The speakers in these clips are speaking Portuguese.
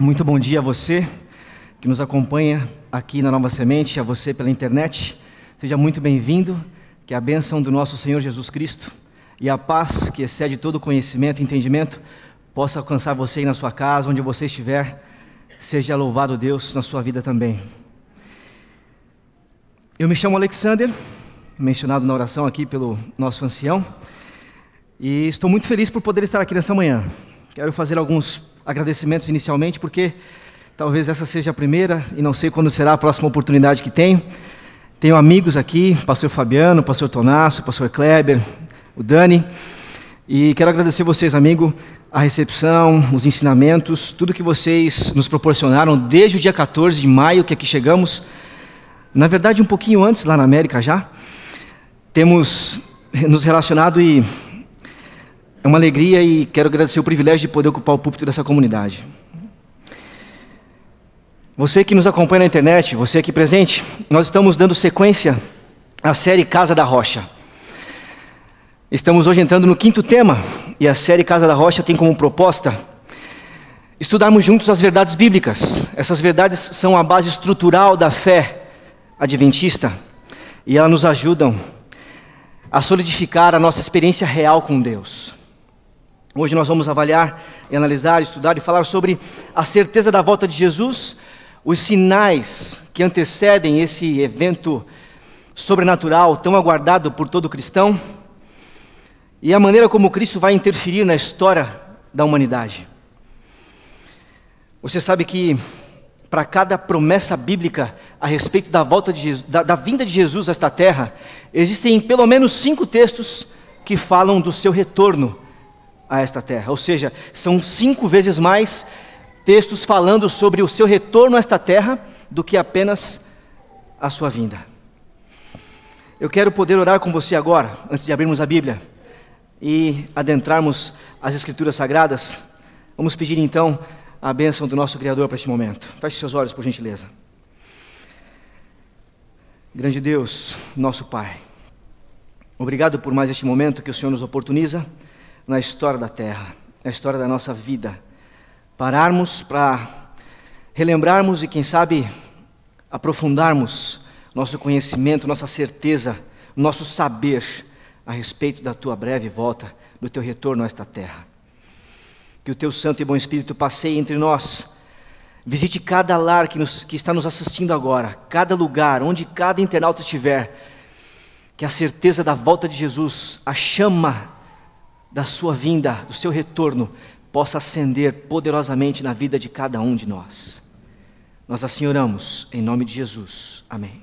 Muito bom dia a você que nos acompanha aqui na Nova Semente, a você pela internet. Seja muito bem-vindo, que a bênção do nosso Senhor Jesus Cristo e a paz que excede todo conhecimento e entendimento possa alcançar você aí na sua casa, onde você estiver. Seja louvado Deus na sua vida também. Eu me chamo Alexander, mencionado na oração aqui pelo nosso ancião, e estou muito feliz por poder estar aqui nessa manhã. Quero fazer alguns agradecimentos inicialmente, porque talvez essa seja a primeira e não sei quando será a próxima oportunidade que tenho. Tenho amigos aqui, pastor Fabiano, pastor Tonasso, pastor Kleber, o Dani, e quero agradecer vocês, amigo, a recepção, os ensinamentos, tudo que vocês nos proporcionaram desde o dia 14 de maio que aqui chegamos. Na verdade, um pouquinho antes, lá na América já. Temos nos relacionado e é uma alegria e quero agradecer o privilégio de poder ocupar o púlpito dessa comunidade. Você que nos acompanha na internet, você aqui presente, nós estamos dando sequência à série Casa da Rocha. Estamos hoje entrando no 5º tema, e a série Casa da Rocha tem como proposta estudarmos juntos as verdades bíblicas. Essas verdades são a base estrutural da fé adventista, e elas nos ajudam a solidificar a nossa experiência real com Deus. Hoje nós vamos avaliar, e analisar, estudar e falar sobre a certeza da volta de Jesus, os sinais que antecedem esse evento sobrenatural tão aguardado por todo cristão, e a maneira como Cristo vai interferir na história da humanidade. Você sabe que para cada promessa bíblica a respeito da volta de Jesus, da vinda de Jesus a esta terra, existem pelo menos 5 textos que falam do seu retorno a esta terra. Ou seja, são 5 vezes mais textos falando sobre o seu retorno a esta terra do que apenas a sua vinda. Eu quero poder orar com você agora, antes de abrirmos a Bíblia e adentrarmos as Escrituras Sagradas. Vamos pedir então a bênção do nosso Criador para este momento. Feche seus olhos, por gentileza. Grande Deus, nosso Pai, obrigado por mais este momento que o Senhor nos oportuniza na história da terra, na história da nossa vida. Pararmos para relembrarmos e, quem sabe, aprofundarmos nosso conhecimento, nossa certeza, nosso saber a respeito da Tua breve volta, do Teu retorno a esta terra. Que o Teu Santo e Bom Espírito passeie entre nós, visite cada lar que está nos assistindo agora, cada lugar, onde cada internauta estiver, que a certeza da volta de Jesus, a chama da sua vinda, do seu retorno, possa acender poderosamente na vida de cada um de nós. Nós assim oramos, em nome de Jesus. Amém.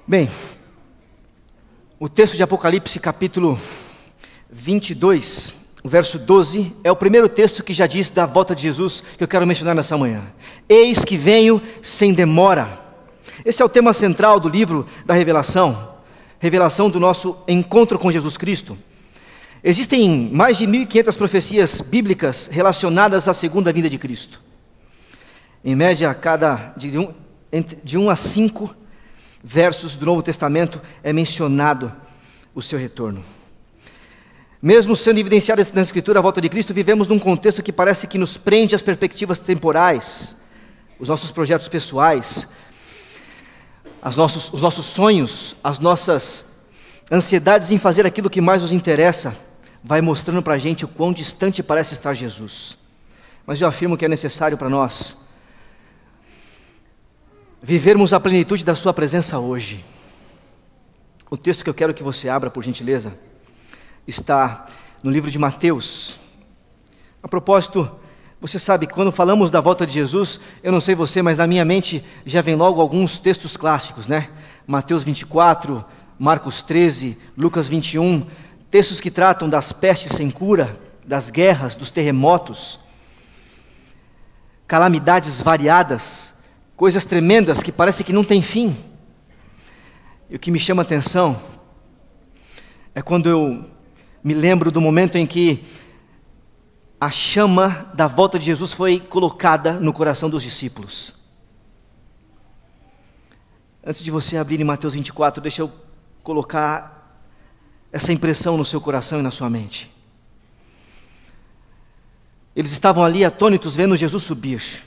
Bem, o texto de Apocalipse, capítulo 22, o verso 12, é o primeiro texto que já diz da volta de Jesus, que eu quero mencionar nessa manhã. Eis que venho sem demora. Esse é o tema central do livro da Revelação do nosso encontro com Jesus Cristo. Existem mais de 1.500 profecias bíblicas relacionadas à segunda vinda de Cristo. Em média, de 1 a 5 versos do Novo Testamento é mencionado o seu retorno. Mesmo sendo evidenciada na Escritura a volta de Cristo, vivemos num contexto que parece que nos prende às perspectivas temporais, os nossos projetos pessoais, os nossos sonhos, as nossas ansiedades em fazer aquilo que mais nos interessa, vai mostrando para a gente o quão distante parece estar Jesus. Mas eu afirmo que é necessário para nós vivermos a plenitude da sua presença hoje. O texto que eu quero que você abra, por gentileza, está no livro de Mateus. A propósito, você sabe, quando falamos da volta de Jesus, eu não sei você, mas na minha mente já vem logo alguns textos clássicos, né? Mateus 24, Marcos 13, Lucas 21, textos que tratam das pestes sem cura, das guerras, dos terremotos, calamidades variadas, coisas tremendas que parece que não tem fim. E o que me chama a atenção é quando eu me lembro do momento em que a chama da volta de Jesus foi colocada no coração dos discípulos. Antes de você abrir em Mateus 24, deixa eu colocar essa impressão no seu coração e na sua mente. Eles estavam ali atônitos vendo Jesus subir.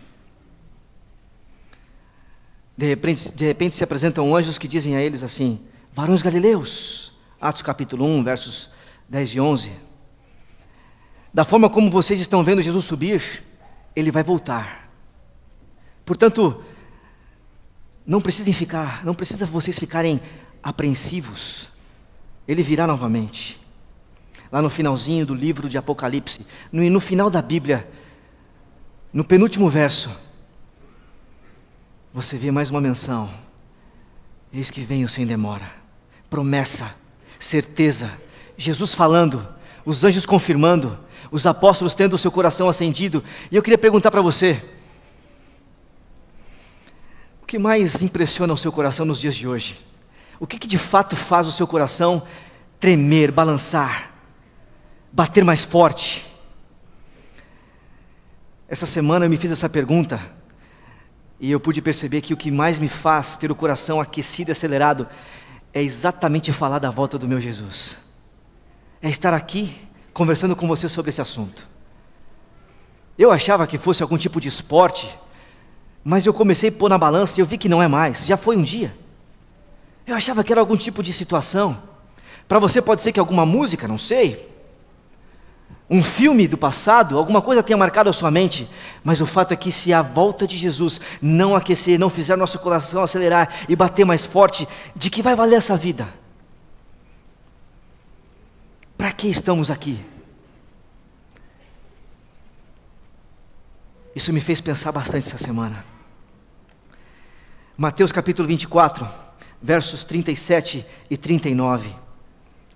De repente se apresentam anjos que dizem a eles assim: varões galileus, Atos capítulo 1, versos 10 e 11. Da forma como vocês estão vendo Jesus subir, Ele vai voltar. Portanto, não precisa vocês ficarem apreensivos. Ele virá novamente. Lá no finalzinho do livro de Apocalipse, no final da Bíblia, no penúltimo verso, você vê mais uma menção: eis que venho sem demora. Promessa, certeza, Jesus falando, os anjos confirmando, os apóstolos tendo o seu coração acendido. E eu queria perguntar para você: o que mais impressiona o seu coração nos dias de hoje? O que de fato faz o seu coração tremer, balançar, bater mais forte? Essa semana eu me fiz essa pergunta e eu pude perceber que o que mais me faz ter o coração aquecido e acelerado é exatamente falar da volta do meu Jesus. É estar aqui conversando com você sobre esse assunto. Eu achava que fosse algum tipo de esporte, mas eu comecei a pôr na balança e eu vi que não é mais, já foi um dia. Eu achava que era algum tipo de situação. Para você pode ser que alguma música, não sei, um filme do passado, alguma coisa tenha marcado a sua mente, mas o fato é que se a volta de Jesus não aquecer, não fizer nosso coração acelerar e bater mais forte, de que vai valer essa vida? Para que estamos aqui? Isso me fez pensar bastante essa semana. Mateus capítulo 24, versos 37 e 39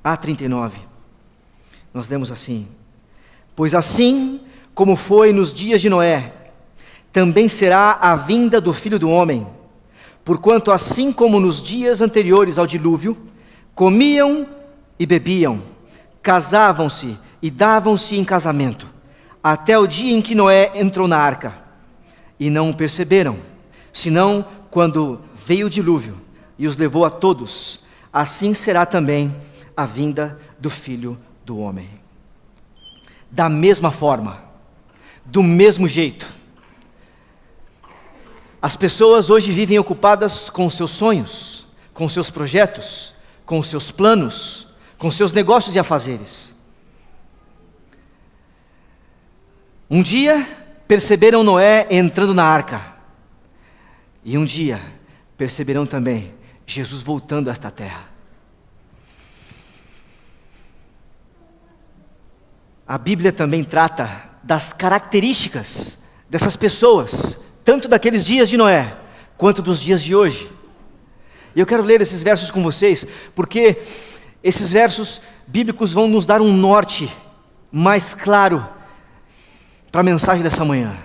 a 39. Nós lemos assim: pois assim como foi nos dias de Noé, também será a vinda do Filho do Homem. Porquanto assim como nos dias anteriores ao dilúvio, comiam e bebiam, casavam-se e davam-se em casamento, até o dia em que Noé entrou na arca, e não o perceberam, senão quando veio o dilúvio e os levou a todos, assim será também a vinda do Filho do Homem. Da mesma forma, do mesmo jeito, as pessoas hoje vivem ocupadas com seus sonhos, com seus projetos, com seus planos, com seus negócios e afazeres. Um dia perceberam Noé entrando na arca, e um dia perceberão também Jesus voltando a esta terra. A Bíblia também trata das características dessas pessoas, tanto daqueles dias de Noé, quanto dos dias de hoje. E eu quero ler esses versos com vocês, porque esses versos bíblicos vão nos dar um norte mais claro para a mensagem dessa manhã.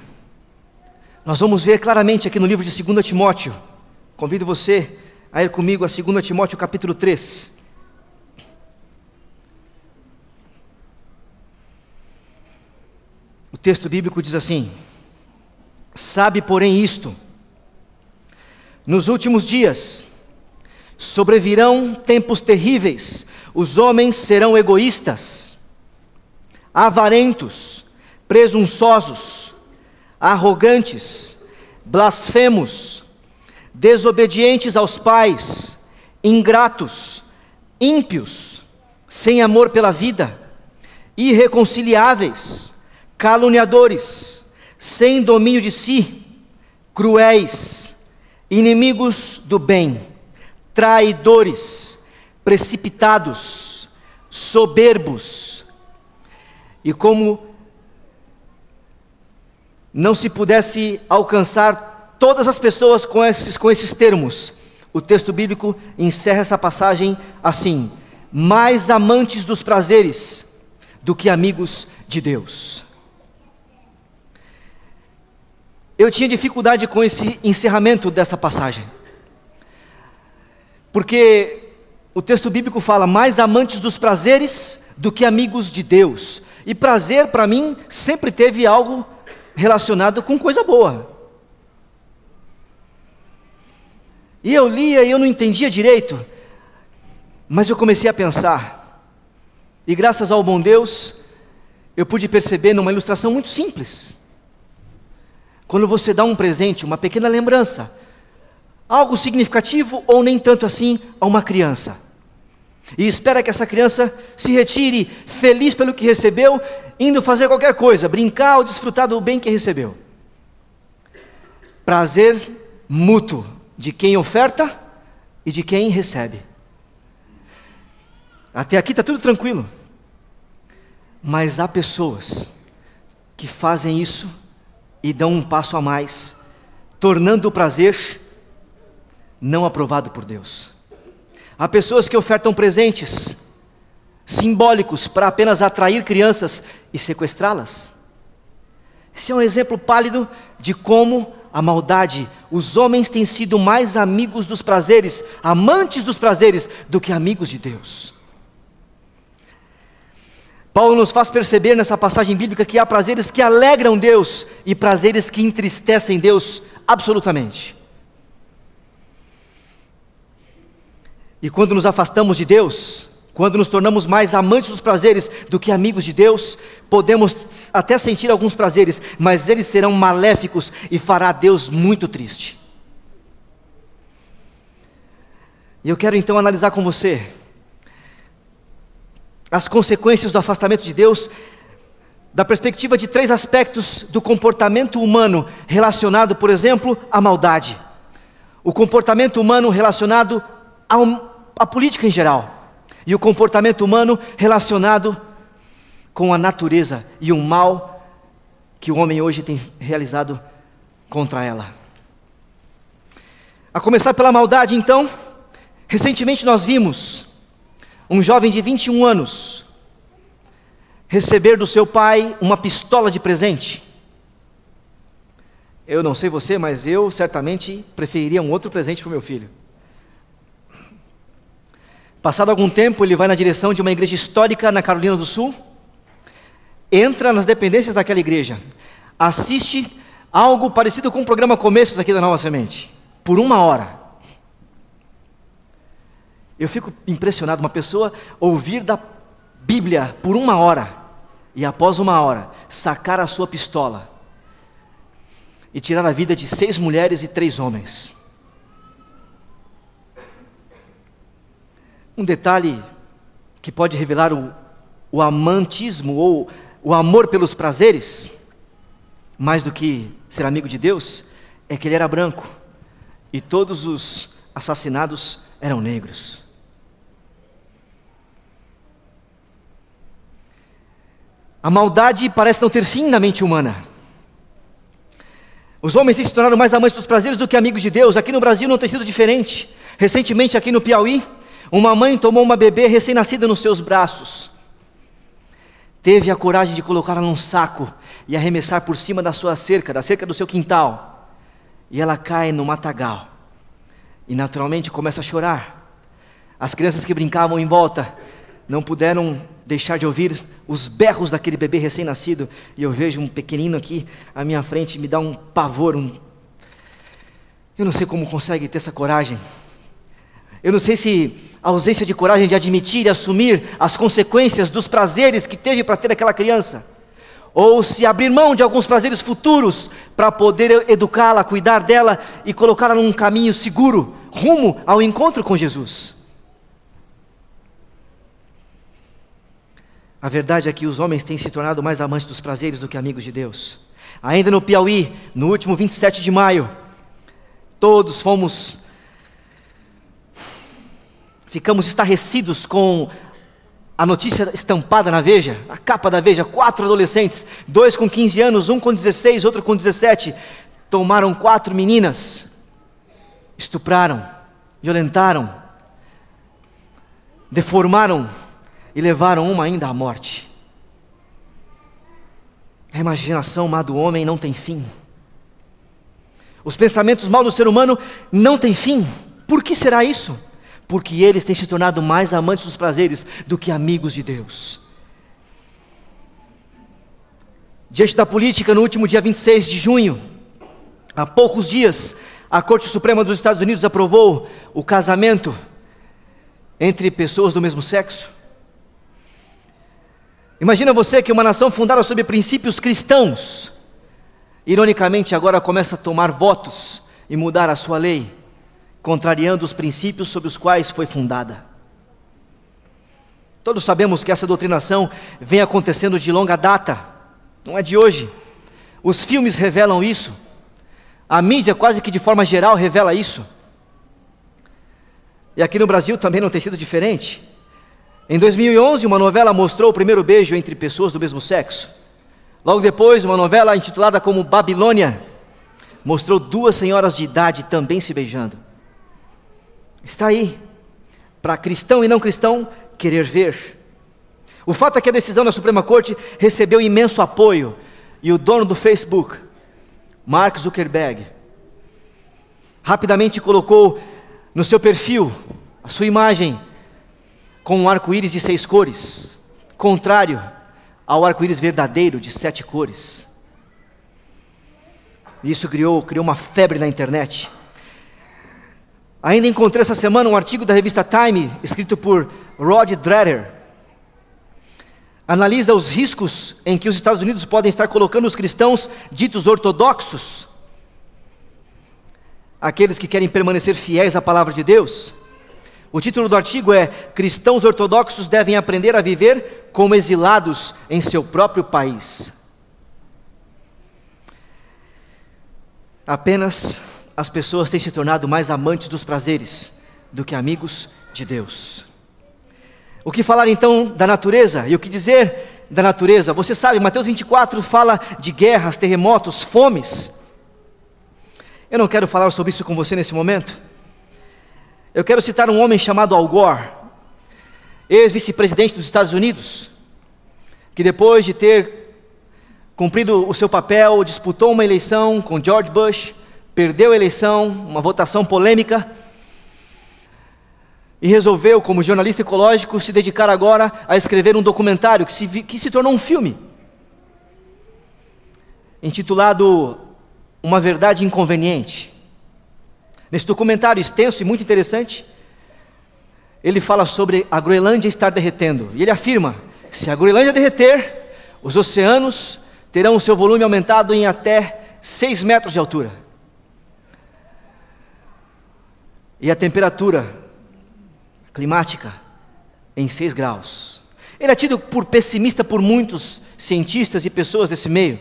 Nós vamos ver claramente aqui no livro de 2 Timóteo. Convido você a ir comigo a 2 Timóteo capítulo 3. O texto bíblico diz assim: sabe, porém, isto: nos últimos dias sobrevirão tempos terríveis, os homens serão egoístas, avarentos, presunçosos, arrogantes, blasfemos, desobedientes aos pais, ingratos, ímpios, sem amor pela vida, irreconciliáveis, caluniadores, sem domínio de si, cruéis, inimigos do bem, traidores, precipitados, soberbos. E como não se pudesse alcançar todas as pessoas com esses termos, o texto bíblico encerra essa passagem assim: mais amantes dos prazeres do que amigos de Deus. Eu tinha dificuldade com esse encerramento dessa passagem, porque o texto bíblico fala mais amantes dos prazeres do que amigos de Deus, e prazer para mim sempre teve algo relacionado com coisa boa. E eu lia e eu não entendia direito, mas eu comecei a pensar, e graças ao bom Deus, eu pude perceber numa ilustração muito simples. Quando você dá um presente, uma pequena lembrança, algo significativo ou nem tanto assim a uma criança, e espera que essa criança se retire feliz pelo que recebeu, indo fazer qualquer coisa, brincar ou desfrutar do bem que recebeu. Prazer mútuo de quem oferta e de quem recebe. Até aqui está tudo tranquilo. Mas há pessoas que fazem isso e dão um passo a mais, tornando o prazer não aprovado por Deus. Há pessoas que ofertam presentes simbólicos para apenas atrair crianças e sequestrá-las. Esse é um exemplo pálido de como a maldade, os homens têm sido mais amigos dos prazeres, amantes dos prazeres, do que amigos de Deus. Paulo nos faz perceber nessa passagem bíblica que há prazeres que alegram Deus e prazeres que entristecem Deus absolutamente. E quando nos afastamos de Deus, quando nos tornamos mais amantes dos prazeres do que amigos de Deus, podemos até sentir alguns prazeres, mas eles serão maléficos e fará Deus muito triste. E eu quero então analisar com você as consequências do afastamento de Deus, da perspectiva de 3 aspectos do comportamento humano relacionado, por exemplo, à maldade. O comportamento humano relacionado à política em geral. E o comportamento humano relacionado com a natureza e o mal que o homem hoje tem realizado contra ela. A começar pela maldade, então, recentemente nós vimos um jovem de 21 anos receber do seu pai uma pistola de presente. Eu não sei você, mas eu certamente preferiria um outro presente para o meu filho. Passado algum tempo, ele vai na direção de uma igreja histórica na Carolina do Sul, entra nas dependências daquela igreja, assiste algo parecido com o programa Começos aqui da Nova Semente, por 1 hora. Eu fico impressionado, uma pessoa ouvir da Bíblia por 1 hora, e após 1 hora, sacar a sua pistola, e tirar a vida de 6 mulheres e 3 homens. Um detalhe que pode revelar o amantismo, ou o amor pelos prazeres, mais do que ser amigo de Deus, é que ele era branco, e todos os assassinados eram negros. A maldade parece não ter fim na mente humana. Os homens se tornaram mais amantes dos prazeres do que amigos de Deus. Aqui no Brasil não tem sido diferente. Recentemente, aqui no Piauí, uma mãe tomou uma bebê recém-nascida nos seus braços. Teve a coragem de colocá-la num saco e arremessar por cima da sua cerca, da cerca do seu quintal. E ela cai no matagal. E naturalmente começa a chorar. As crianças que brincavam em volta não puderam deixar de ouvir os berros daquele bebê recém-nascido, e eu vejo um pequenino aqui à minha frente, me dá um pavor, eu não sei como consegue ter essa coragem, eu não sei se a ausência de coragem de admitir e assumir as consequências dos prazeres que teve para ter aquela criança, ou se abrir mão de alguns prazeres futuros para poder educá-la, cuidar dela e colocá-la num caminho seguro, rumo ao encontro com Jesus. A verdade é que os homens têm se tornado mais amantes dos prazeres do que amigos de Deus. Ainda no Piauí, no último 27 de maio, todos ficamos estarrecidos com a notícia estampada na Veja, a capa da Veja. 4 adolescentes, 2 com 15 anos, um com 16, outro com 17, tomaram 4 meninas, estupraram, violentaram, deformaram e levaram uma ainda à morte. A imaginação má do homem não tem fim. Os pensamentos maus do ser humano não têm fim. Por que será isso? Porque eles têm se tornado mais amantes dos prazeres do que amigos de Deus. Diante da política, no último dia 26 de junho, há poucos dias, a Corte Suprema dos Estados Unidos aprovou o casamento entre pessoas do mesmo sexo. Imagina você que uma nação fundada sobre princípios cristãos, ironicamente agora começa a tomar votos e mudar a sua lei, contrariando os princípios sobre os quais foi fundada. Todos sabemos que essa doutrinação vem acontecendo de longa data, não é de hoje. Os filmes revelam isso, a mídia quase que de forma geral revela isso. E aqui no Brasil também não tem sido diferente. Em 2011, uma novela mostrou o primeiro beijo entre pessoas do mesmo sexo. Logo depois, uma novela intitulada como Babilônia mostrou duas senhoras de idade também se beijando. Está aí, para cristão e não cristão querer ver. O fato é que a decisão da Suprema Corte recebeu imenso apoio, e o dono do Facebook, Mark Zuckerberg, rapidamente colocou no seu perfil a sua imagem com um arco-íris de 6 cores, contrário ao arco-íris verdadeiro de 7 cores. Isso criou uma febre na internet. Ainda encontrei essa semana um artigo da revista Time, escrito por Rod Dreher. Analisa os riscos em que os Estados Unidos podem estar colocando os cristãos ditos ortodoxos, aqueles que querem permanecer fiéis à palavra de Deus. O título do artigo é: Cristãos ortodoxos devem aprender a viver como exilados em seu próprio país. Apenas as pessoas têm se tornado mais amantes dos prazeres do que amigos de Deus. O que falar então da natureza? E o que dizer da natureza? Você sabe, Mateus 24 fala de guerras, terremotos, fomes. Eu não quero falar sobre isso com você nesse momento. Eu quero citar um homem chamado Al Gore, ex-vice-presidente dos Estados Unidos, que depois de ter cumprido o seu papel, disputou uma eleição com George Bush, perdeu a eleição, uma votação polêmica, e resolveu, como jornalista ecológico, se dedicar agora a escrever um documentário que se tornou um filme, intitulado Uma Verdade Inconveniente. Nesse documentário extenso e muito interessante, ele fala sobre a Groenlândia estar derretendo. E ele afirma que se a Groenlândia derreter, os oceanos terão o seu volume aumentado em até 6 metros de altura. E a temperatura climática em 6 graus. Ele é tido por pessimista por muitos cientistas e pessoas desse meio.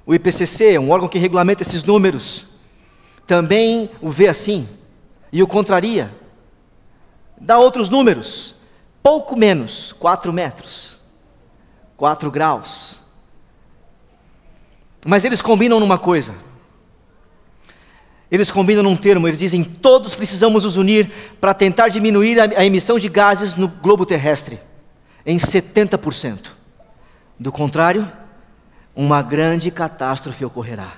O IPCC, um órgão que regulamenta esses números, também o vê assim e o contraria. Dá outros números, pouco menos, 4 metros, 4 graus. Mas eles combinam numa coisa. Eles combinam num termo, eles dizem: todos precisamos nos unir para tentar diminuir a emissão de gases no globo terrestre em 70%. Do contrário, uma grande catástrofe ocorrerá.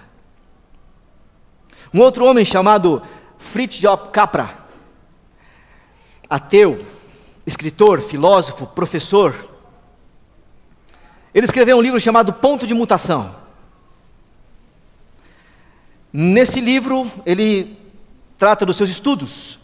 Um outro homem chamado Fritz Job Capra, ateu, escritor, filósofo, professor, ele escreveu um livro chamado Ponto de Mutação. Nesse livro, ele trata dos seus estudos.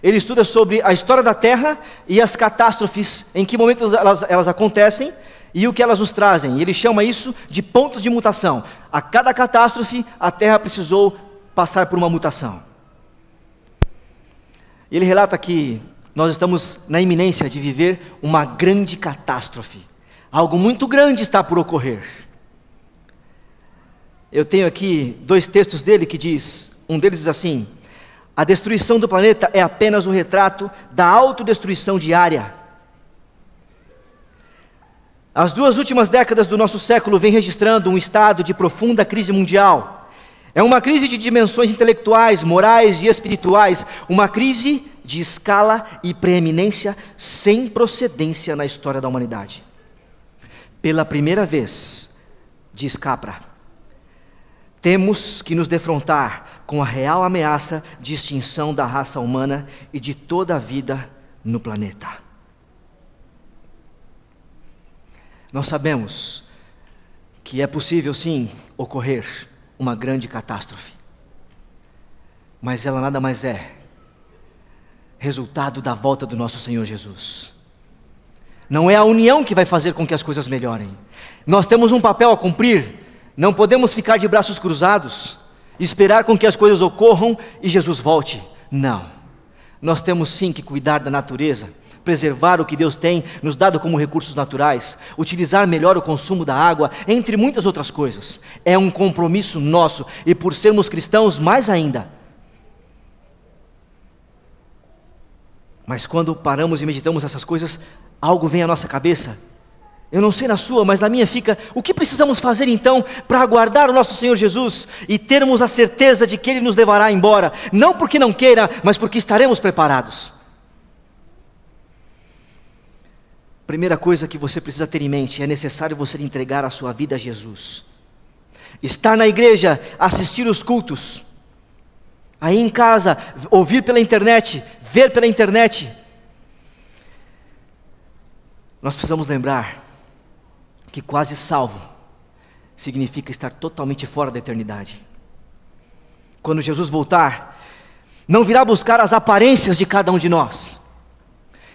Ele estuda sobre a história da Terra e as catástrofes, em que momentos elas acontecem e o que elas nos trazem. Ele chama isso de pontos de mutação. A cada catástrofe, a Terra precisou passar por uma mutação. Ele relata que nós estamos na iminência de viver uma grande catástrofe. Algo muito grande está por ocorrer. Eu tenho aqui 2 textos dele que diz, um deles diz assim: a destruição do planeta é apenas um retrato da autodestruição diária. As 2 últimas décadas do nosso século vêm registrando um estado de profunda crise mundial. É uma crise de dimensões intelectuais, morais e espirituais, uma crise de escala e preeminência sem precedência na história da humanidade. Pela primeira vez, diz Capra, temos que nos defrontar com a real ameaça de extinção da raça humana e de toda a vida no planeta. Nós sabemos que é possível sim ocorrer uma grande catástrofe, mas ela nada mais é resultado da volta do nosso Senhor Jesus. Não é a união que vai fazer com que as coisas melhorem. Nós temos um papel a cumprir. Não podemos ficar de braços cruzados, esperar com que as coisas ocorram e Jesus volte. Não. Nós temos sim que cuidar da natureza, preservar o que Deus tem nos dado como recursos naturais, utilizar melhor o consumo da água, entre muitas outras coisas. É um compromisso nosso, e por sermos cristãos, mais ainda. Mas quando paramos e meditamos essas coisas, algo vem à nossa cabeça. Eu não sei na sua, mas na minha fica: o que precisamos fazer então para aguardar o nosso Senhor Jesus e termos a certeza de que Ele nos levará embora, não porque não queira, mas porque estaremos preparados? Primeira coisa que você precisa ter em mente: é necessário você entregar a sua vida a Jesus. Estar na igreja, assistir os cultos, aí em casa, ouvir pela internet, ver pela internet. Nós precisamos lembrar que quase salvo significa estar totalmente fora da eternidade. Quando Jesus voltar, não virá buscar as aparências de cada um de nós.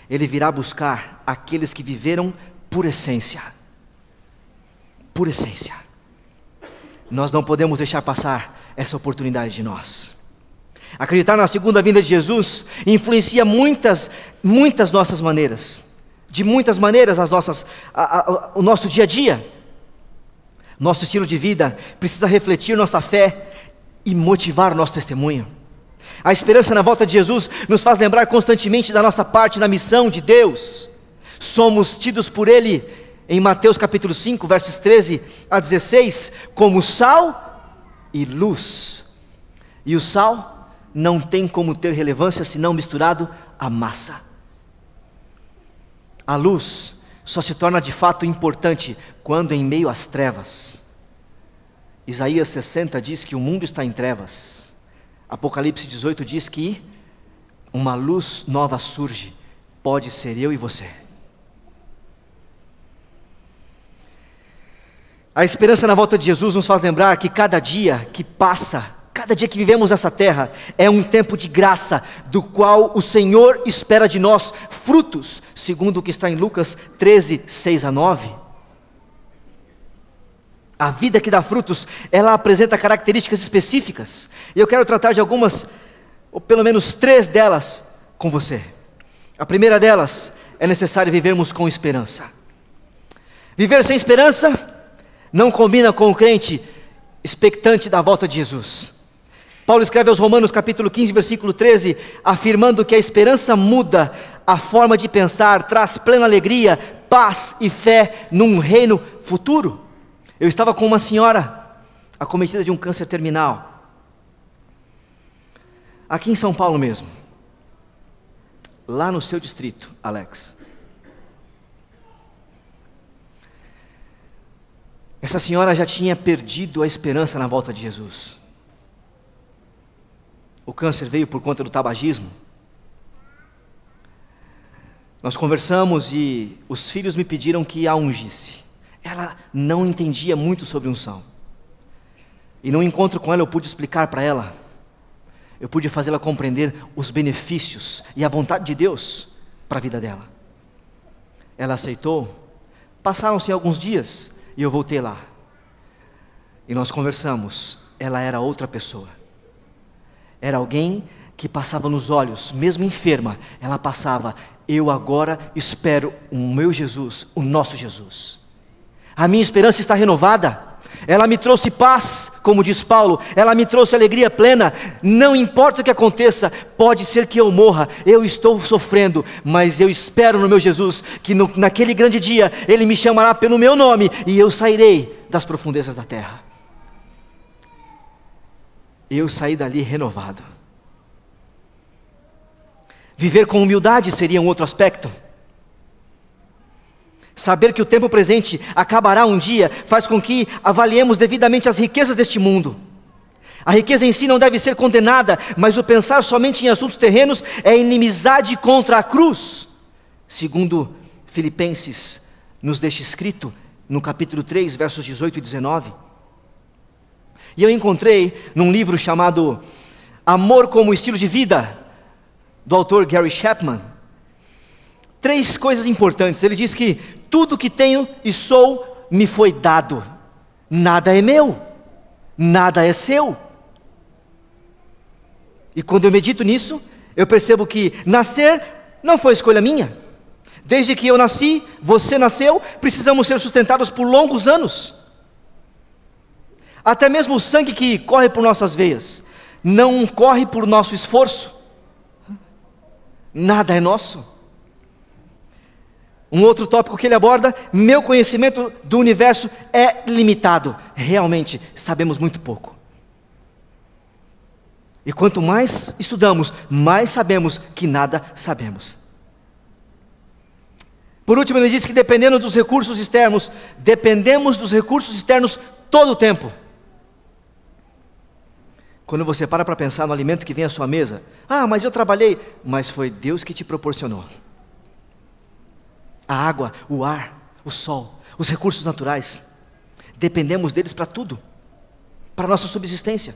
Ele virá buscar aqueles que viveram por essência. Por essência. Nós não podemos deixar passar essa oportunidade de nós. Acreditar na segunda vinda de Jesus influencia muitas nossas maneiras. De muitas maneiras o nosso dia a dia. Nosso estilo de vida precisa refletir nossa fé e motivar o nosso testemunho. A esperança na volta de Jesus nos faz lembrar constantemente da nossa parte na missão de Deus. Somos tidos por Ele, em Mateus capítulo 5, versos 13 a 16, como sal e luz. E o sal não tem como ter relevância senão misturado à massa. A luz só se torna de fato importante quando em meio às trevas. Isaías 60 diz que o mundo está em trevas. Apocalipse 18 diz que uma luz nova surge. Pode ser eu e você. A esperança na volta de Jesus nos faz lembrar que cada dia que passa, cada dia que vivemos nessa terra, é um tempo de graça, do qual o Senhor espera de nós frutos, segundo o que está em Lucas 13, 6 a 9. A vida que dá frutos, ela apresenta características específicas, e eu quero tratar de algumas, ou pelo menos 3 delas, com você. A primeira delas, é necessário vivermos com esperança. Viver sem esperança não combina com o crente expectante da volta de Jesus. Paulo escreve aos Romanos capítulo 15, versículo 13, afirmando que a esperança muda a forma de pensar, traz plena alegria, paz e fé num reino futuro. Eu estava com uma senhora acometida de um câncer terminal, aqui em São Paulo mesmo, lá no seu distrito, Alex. Essa senhora já tinha perdido a esperança na volta de Jesus. O câncer veio por conta do tabagismo. Nós conversamos e os filhos me pediram que a ungisse. Ela não entendia muito sobre unção. E no encontro com ela eu pude explicar para ela. Eu pude fazê-la compreender os benefícios e a vontade de Deus para a vida dela. Ela aceitou. Passaram-se alguns dias e eu voltei lá. E nós conversamos. Ela era outra pessoa. Era alguém que passava nos olhos, mesmo enferma, ela passava: eu agora espero o meu Jesus, o nosso Jesus. A minha esperança está renovada. Ela me trouxe paz, como diz Paulo, ela me trouxe alegria plena. Não importa o que aconteça, pode ser que eu morra, eu estou sofrendo, mas eu espero no meu Jesus, que naquele grande dia, Ele me chamará pelo meu nome, e eu sairei das profundezas da terra. Eu saí dali renovado. Viver com humildade seria um outro aspecto. Saber que o tempo presente acabará um dia faz com que avaliemos devidamente as riquezas deste mundo. A riqueza em si não deve ser condenada, mas o pensar somente em assuntos terrenos é inimizade contra a cruz. Segundo Filipenses nos deixa escrito no capítulo 3, versos 18 e 19. E eu encontrei num livro chamado Amor como Estilo de Vida, do autor Gary Chapman, 3 coisas importantes. Ele diz que tudo que tenho e sou me foi dado. Nada é meu, nada é seu. E quando eu medito nisso, eu percebo que nascer não foi escolha minha. Desde que eu nasci, você nasceu, precisamos ser sustentados por longos anos. Até mesmo o sangue que corre por nossas veias não corre por nosso esforço. Nada é nosso. Um outro tópico que ele aborda: meu conhecimento do universo é limitado. Realmente, sabemos muito pouco. E quanto mais estudamos, mais sabemos que nada sabemos. Por último, ele diz que dependemos dos recursos externos todo o tempo. Quando você para pensar no alimento que vem à sua mesa, mas eu trabalhei, mas foi Deus que te proporcionou. A água, o ar, o sol, os recursos naturais, dependemos deles para tudo, para a nossa subsistência.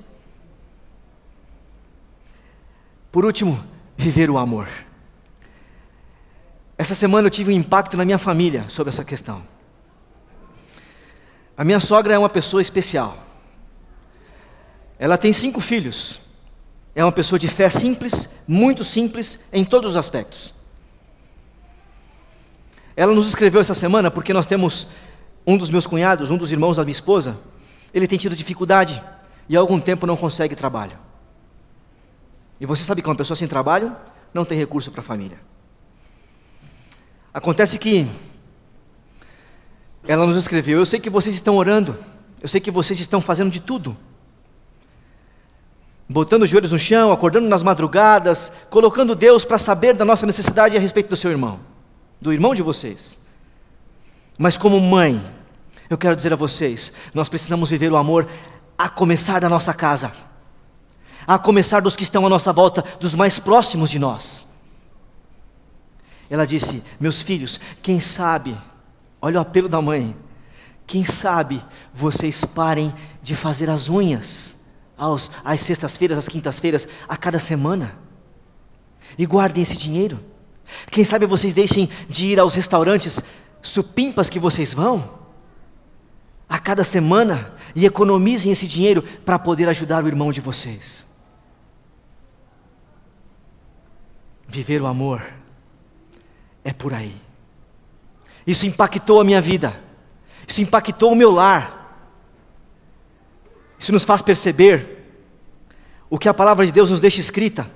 Por último, viver o amor. Essa semana eu tive um impacto na minha família sobre essa questão. A minha sogra é uma pessoa especial. Ela tem 5 filhos. É uma pessoa de fé simples, muito simples em todos os aspectos. Ela nos escreveu essa semana porque nós temos um dos meus cunhados, um dos irmãos da minha esposa, ele tem tido dificuldade e há algum tempo não consegue trabalho. E você sabe que uma pessoa sem trabalho não tem recurso para a família. Acontece que ela nos escreveu: eu sei que vocês estão orando, eu sei que vocês estão fazendo de tudo, botando os joelhos no chão, acordando nas madrugadas, colocando Deus para saber da nossa necessidade a respeito do seu irmão, do irmão de vocês. Mas como mãe, eu quero dizer a vocês, nós precisamos viver o amor a começar da nossa casa, a começar dos que estão à nossa volta, dos mais próximos de nós. Ela disse: meus filhos, quem sabe, olha o apelo da mãe, quem sabe vocês parem de fazer as unhas às sextas-feiras, às quintas-feiras, a cada semana, e guardem esse dinheiro. Quem sabe vocês deixem de ir aos restaurantes supimpas que vocês vão a cada semana e economizem esse dinheiro para poder ajudar o irmão de vocês. Viver o amor é por aí. Isso impactou a minha vida, isso impactou o meu lar. Isso nos faz perceber o que a palavra de Deus nos deixa escrita.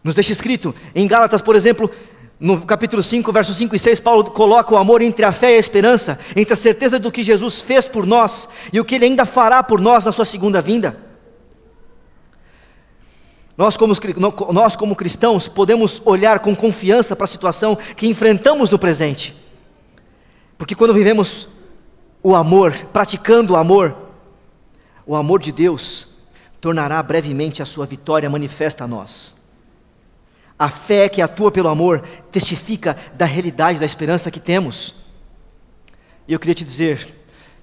Nos deixa escrito em Gálatas, por exemplo, no capítulo 5, versos 5 e 6, Paulo coloca o amor entre a fé e a esperança, entre a certeza do que Jesus fez por nós e o que Ele ainda fará por nós na sua segunda vinda. Nós como cristãos podemos olhar com confiança para a situação que enfrentamos no presente, porque quando vivemos o amor, praticando o amor de Deus tornará brevemente a sua vitória manifesta a nós. A fé que atua pelo amor testifica da realidade da esperança que temos. E eu queria te dizer,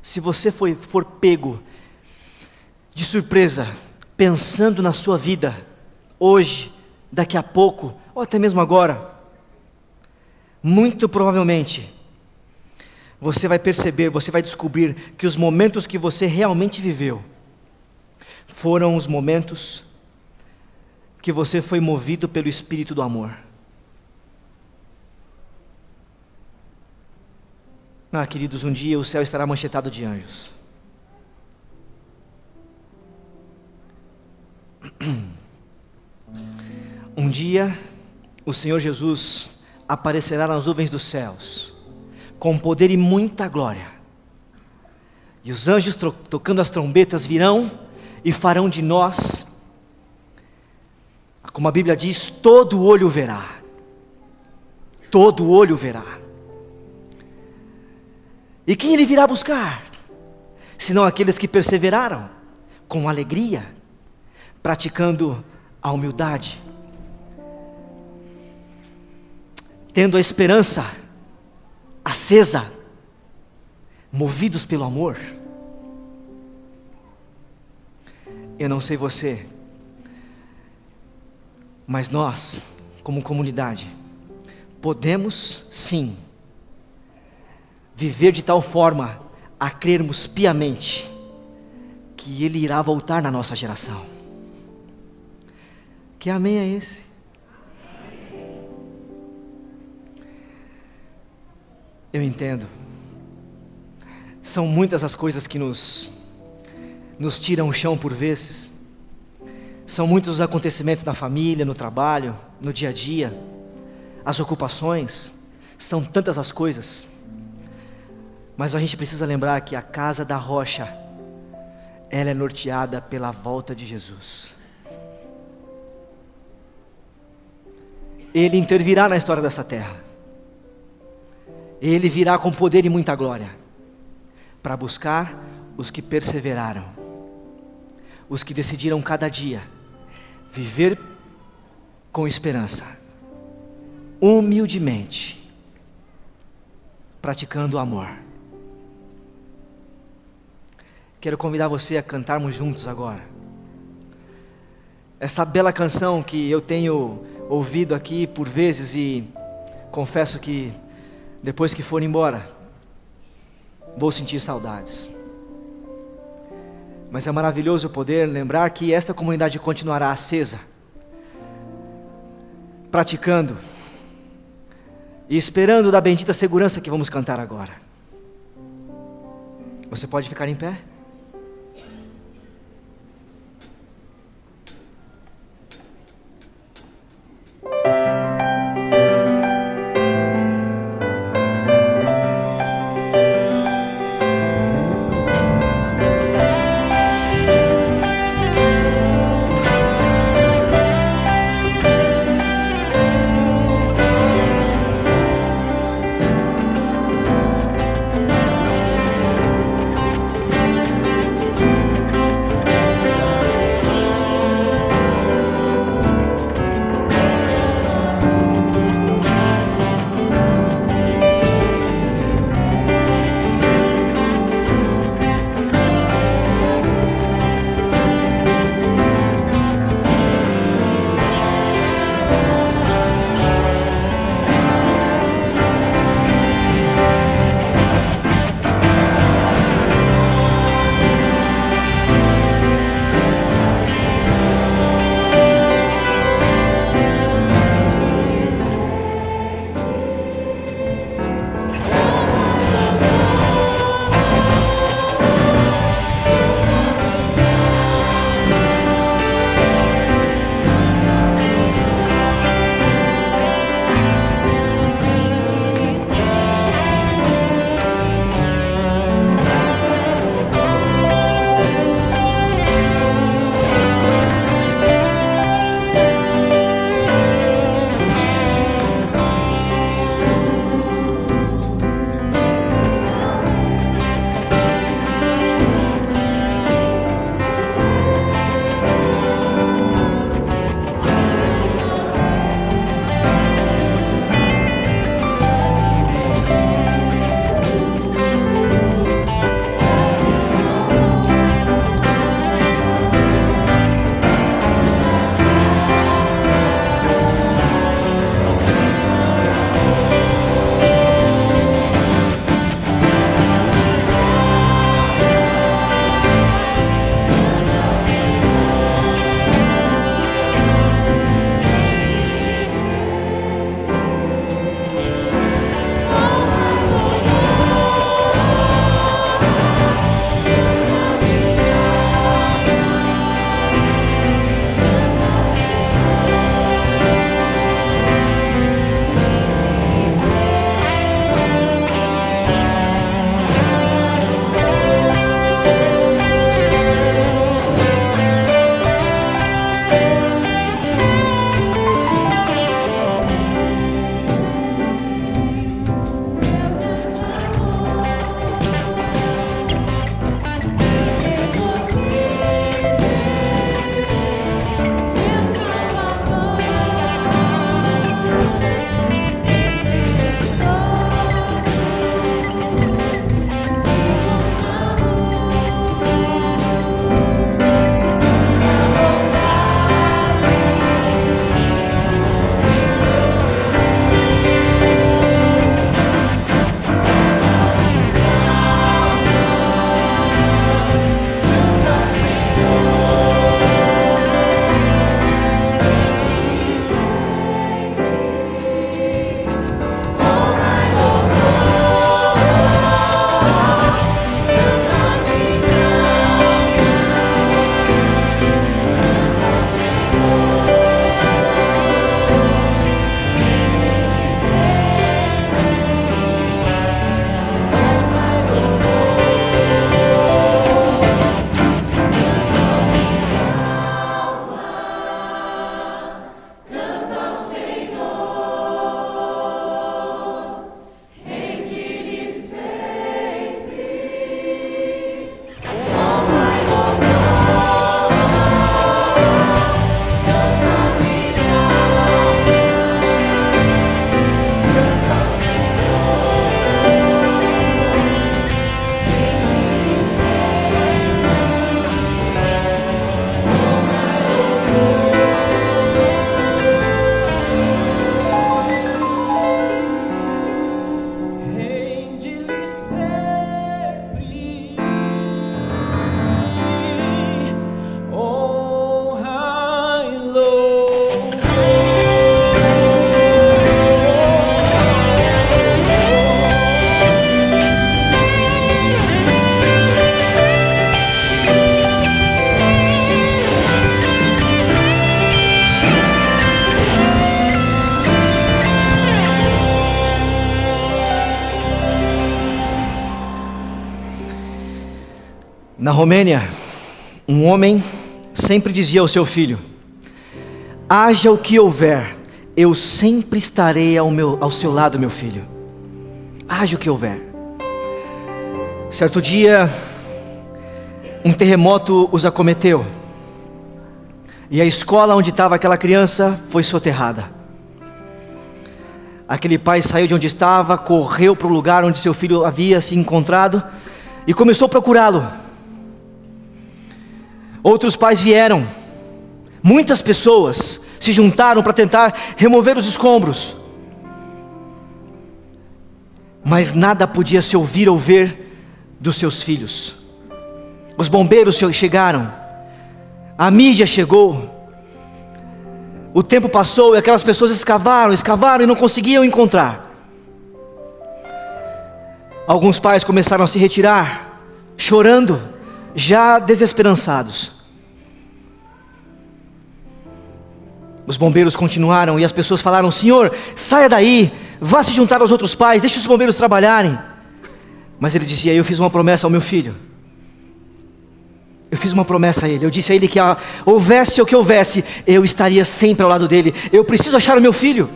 se você for pego de surpresa, pensando na sua vida, hoje, daqui a pouco, ou até mesmo agora, muito provavelmente, você vai perceber, você vai descobrir que os momentos que você realmente viveu, foram os momentos que você foi movido pelo Espírito do amor. Queridos, um dia o céu estará manchetado de anjos. Um dia o Senhor Jesus aparecerá nas nuvens dos céus, com poder e muita glória. E os anjos tocando as trombetas virão e farão de nós, como a Bíblia diz, todo olho verá. Todo olho verá. E quem Ele virá buscar? Senão aqueles que perseveraram com alegria, praticando a humildade, tendo a esperança acesa, movidos pelo amor. Eu não sei você, mas nós, como comunidade, podemos sim viver de tal forma a crermos piamente que Ele irá voltar na nossa geração. Que amém é esse? Eu entendo. São muitas as coisas que nos tiram o chão por vezes. São muitos os acontecimentos na família, no trabalho, no dia a dia, as ocupações. São tantas as coisas. Mas a gente precisa lembrar que a casa da rocha, ela é norteada pela volta de Jesus. Ele intervirá na história dessa terra. Ele virá com poder e muita glória, para buscar os que perseveraram, os que decidiram cada dia viver com esperança, humildemente, praticando o amor. Quero convidar você a cantarmos juntos agora essa bela canção que eu tenho ouvido aqui por vezes, e confesso que depois que for embora vou sentir saudades. Mas é maravilhoso poder lembrar que esta comunidade continuará acesa, praticando e esperando da bendita segurança que vamos cantar agora. Você pode ficar em pé? Na Romênia, um homem sempre dizia ao seu filho: haja o que houver, eu sempre estarei ao seu lado, meu filho. Haja o que houver. Certo dia, um terremoto os acometeu, e a escola onde estava aquela criança foi soterrada. Aquele pai saiu de onde estava, correu para o lugar onde seu filho havia se encontrado e começou a procurá-lo. Outros pais vieram, muitas pessoas se juntaram para tentar remover os escombros, mas nada podia se ouvir ou ver dos seus filhos. Os bombeiros chegaram, a mídia chegou, o tempo passou e aquelas pessoas escavaram e não conseguiam encontrar. Alguns pais começaram a se retirar, chorando, já desesperançados. Os bombeiros continuaram e as pessoas falaram: Senhor, saia daí, vá se juntar aos outros pais, deixe os bombeiros trabalharem. Mas ele dizia: eu fiz uma promessa ao meu filho. Eu fiz uma promessa a ele, eu disse a ele que houvesse o que houvesse, eu estaria sempre ao lado dele. Eu preciso achar o meu filho.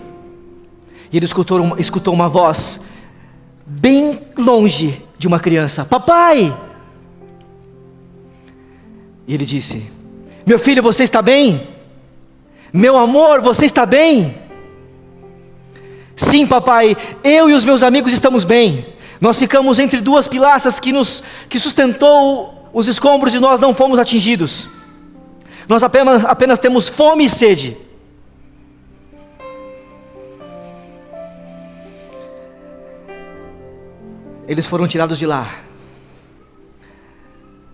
E ele escutou uma voz bem longe de uma criança: papai! E ele disse: meu filho, você está bem? Meu amor, você está bem? Sim, papai, eu e os meus amigos estamos bem. Nós ficamos entre duas pilastras que sustentou os escombros e nós não fomos atingidos. Nós apenas temos fome e sede. Eles foram tirados de lá.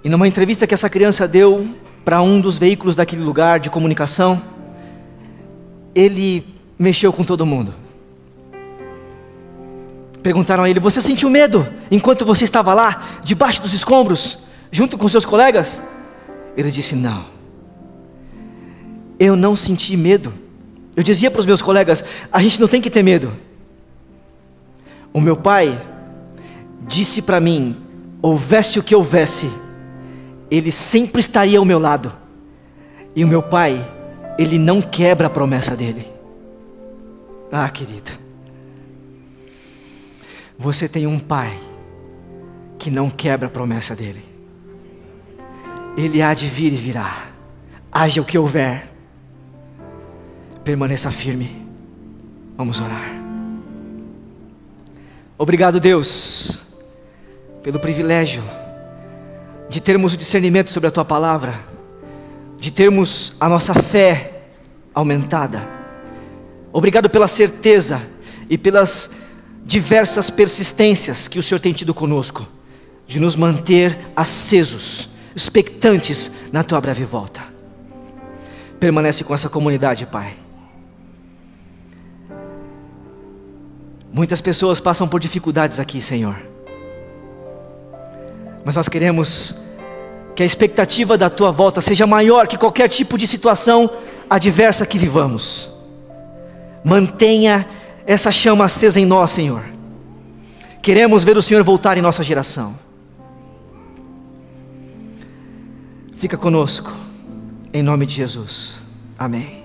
E numa entrevista que essa criança deu para um dos veículos daquele lugar de comunicação, ele mexeu com todo mundo. Perguntaram a ele: você sentiu medo enquanto você estava lá, debaixo dos escombros, junto com seus colegas? Ele disse: não, eu não senti medo. Eu dizia para os meus colegas: a gente não tem que ter medo. O meu pai disse para mim: houvesse o que houvesse, ele sempre estaria ao meu lado. E o meu pai, ele não quebra a promessa dele. Ah, querido, você tem um pai que não quebra a promessa dele. Ele há de vir e virá. Haja o que houver, permaneça firme. Vamos orar. Obrigado, Deus, pelo privilégio de termos o discernimento sobre a Tua Palavra, de termos a nossa fé aumentada. Obrigado pela certeza e pelas diversas persistências que o Senhor tem tido conosco, de nos manter acesos, expectantes na Tua breve volta. Permanece com essa comunidade, Pai. Muitas pessoas passam por dificuldades aqui, Senhor, mas nós queremos que a expectativa da Tua volta seja maior que qualquer tipo de situação adversa que vivamos. Mantenha essa chama acesa em nós, Senhor. Queremos ver o Senhor voltar em nossa geração. Fica conosco, em nome de Jesus. Amém.